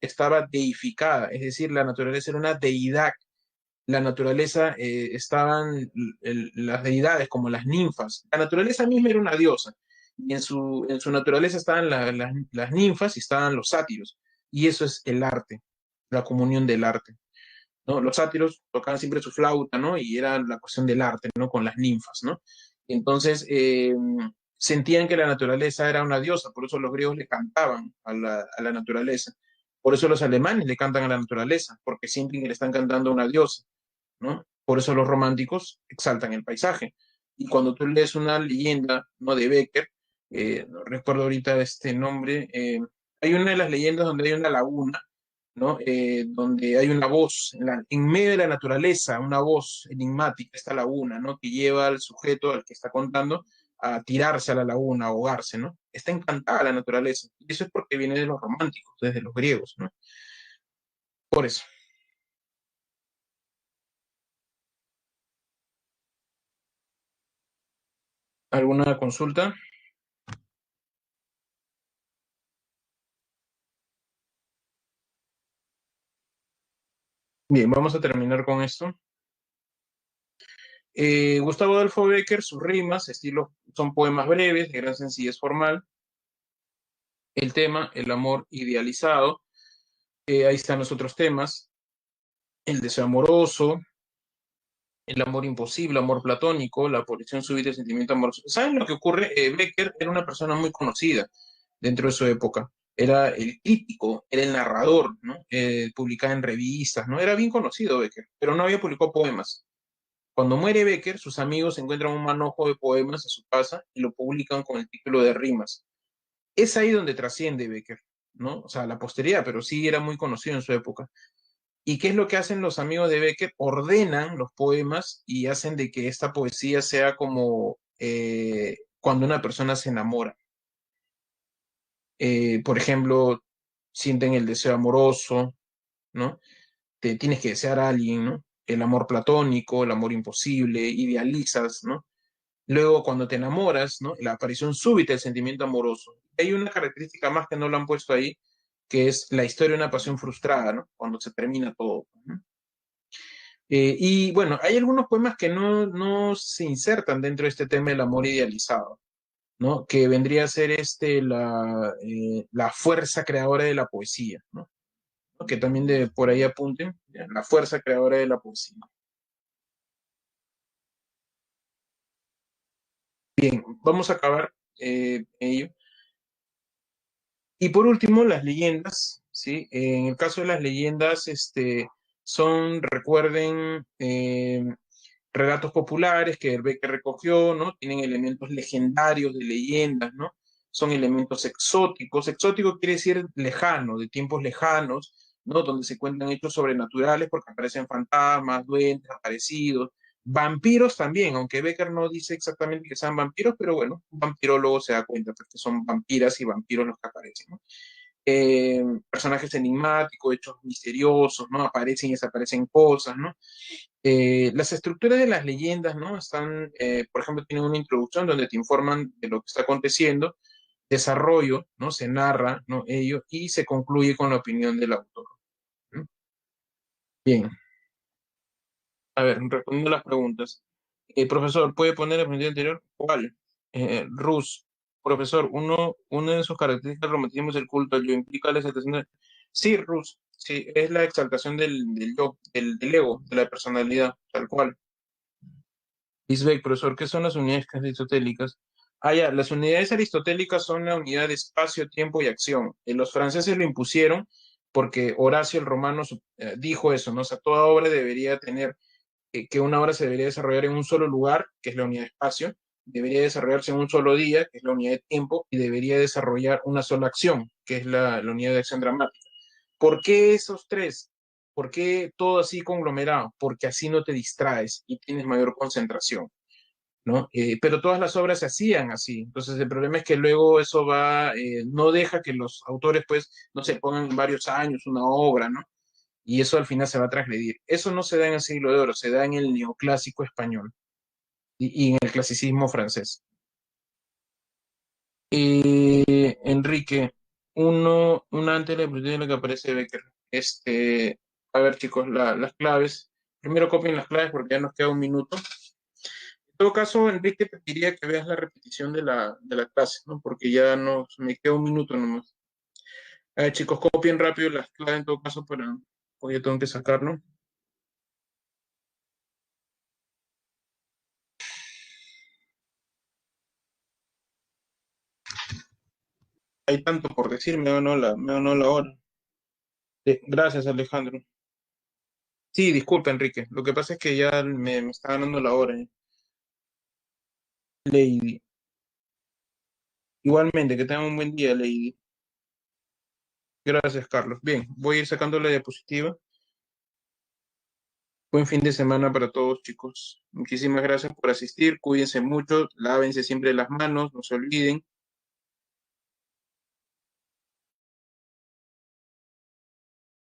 estaba deificada, es decir, la naturaleza era una deidad. La naturaleza estaban las deidades como las ninfas. La naturaleza misma era una diosa y en su naturaleza estaban las ninfas y estaban los sátiros. Y eso es el arte, la comunión del arte, ¿no? Los sátiros tocaban siempre su flauta, ¿no? Y era la cuestión del arte, ¿no? Con las ninfas, ¿no? Entonces, sentían que la naturaleza era una diosa, por eso los griegos le cantaban a la naturaleza. Por eso los alemanes le cantan a la naturaleza, porque sienten que le están cantando a una diosa, ¿no? Por eso los románticos exaltan el paisaje. Y cuando tú lees una leyenda, ¿no? De Becker, no recuerdo ahorita este nombre, hay una de las leyendas donde hay una laguna, ¿no? Donde hay una voz, en medio de la naturaleza, una voz enigmática, esta laguna, ¿no? Que lleva al sujeto, al que está contando, a tirarse a la laguna, a ahogarse, ¿no? Está encantada la naturaleza. Y eso es porque viene de los románticos, desde los griegos, ¿no? Por eso. ¿Alguna consulta? Bien, vamos a terminar con esto. Gustavo Adolfo Bécquer, sus rimas, estilos, son poemas breves, de gran sencillez formal. El tema, el amor idealizado. Ahí están los otros temas. El deseo amoroso, el amor imposible, amor platónico, la aparición súbita del sentimiento amoroso. ¿Saben lo que ocurre? Bécquer era una persona muy conocida dentro de su época. Era el crítico, era el narrador, ¿no? Publicaba en revistas, ¿no? Era bien conocido Bécquer, pero no había publicado poemas. Cuando muere Becker, sus amigos encuentran un manojo de poemas en su casa y lo publican con el título de Rimas. Es ahí donde trasciende Becker, ¿no? O sea, la posteridad, pero sí era muy conocido en su época. ¿Y qué es lo que hacen los amigos de Becker? Ordenan los poemas y hacen de que esta poesía sea como cuando una persona se enamora. Por ejemplo, sienten el deseo amoroso, ¿no? Te tienes que desear a alguien, ¿no? El amor platónico, el amor imposible, idealizas, ¿no? Luego, cuando te enamoras, ¿no? La aparición súbita del sentimiento amoroso. Hay una característica más que no lo han puesto ahí, que es la historia de una pasión frustrada, ¿no? Cuando se termina todo, ¿no? Y bueno, hay algunos poemas que no se insertan dentro de este tema del amor idealizado, ¿no? Que vendría a ser la fuerza creadora de la poesía, ¿no? Que también de por ahí apunten, ¿ya? La fuerza creadora de la poesía. Bien, vamos a acabar ello. Y por último, las leyendas, ¿sí? En el caso de las leyendas, recuerden, relatos populares que Becker recogió, ¿no? Tienen elementos legendarios de leyendas, ¿no? Son elementos exóticos. Exótico quiere decir lejano, de tiempos lejanos, ¿no? Donde se cuentan hechos sobrenaturales porque aparecen fantasmas, duendes, aparecidos, vampiros también, aunque Becker no dice exactamente que sean vampiros, pero bueno, un vampirólogo se da cuenta pues, que son vampiras y vampiros los que aparecen, ¿no? Personajes enigmáticos, hechos misteriosos, ¿no? Aparecen y desaparecen cosas, ¿no? Las estructuras de las leyendas, ¿no? Están, por ejemplo, tienen una introducción donde te informan de lo que está aconteciendo, desarrollo, ¿no? Se narra, ¿no? Ello, y se concluye con la opinión del autor, ¿no? Bien, a ver, respondiendo a las preguntas. Profesor, ¿puede poner el pregunta anterior? ¿Cuál? Rus, profesor, una de sus características del romanticismo es el culto al yo, implica la exaltación de... Sí, Rus, sí, es la exaltación del yo, del ego, de la personalidad, tal cual. Isbek, profesor, ¿qué son las unidades aristotélicas? Ah, ya, las unidades aristotélicas son la unidad de espacio, tiempo y acción. Los franceses lo impusieron porque Horacio el Romano dijo eso, ¿no? O sea, toda obra debería tener, que una obra se debería desarrollar en un solo lugar, que es la unidad de espacio, debería desarrollarse en un solo día, que es la unidad de tiempo, y debería desarrollar una sola acción, que es la unidad de acción dramática. ¿Por qué esos tres? ¿Por qué todo así conglomerado? Porque así no te distraes y tienes mayor concentración. ¿no? Pero todas las obras se hacían así. Entonces, el problema es que luego eso no deja que los autores, pues, no se pongan varios años una obra, ¿no? Y eso al final se va a transgredir. Eso no se da en el siglo de oro, se da en el neoclásico español y en el clasicismo francés. Enrique, una antes de la que aparece Becker. A ver, chicos, las claves. Primero copien las claves porque ya nos queda un minuto. En todo caso, Enrique, te pediría que veas la repetición de la clase, ¿no? Porque ya me queda un minuto nomás. A ver, chicos, copien rápido las claves en todo caso porque yo tengo que sacarlo. Hay tanto por decir, me ganó la hora. Gracias, Alejandro. Sí, disculpa, Enrique. Lo que pasa es que ya me está ganando la hora. Lady. Igualmente, que tengan un buen día, Lady. Gracias, Carlos. Bien, voy a ir sacando la diapositiva. Buen fin de semana para todos, chicos. Muchísimas gracias por asistir. Cuídense mucho, lávense siempre las manos, no se olviden.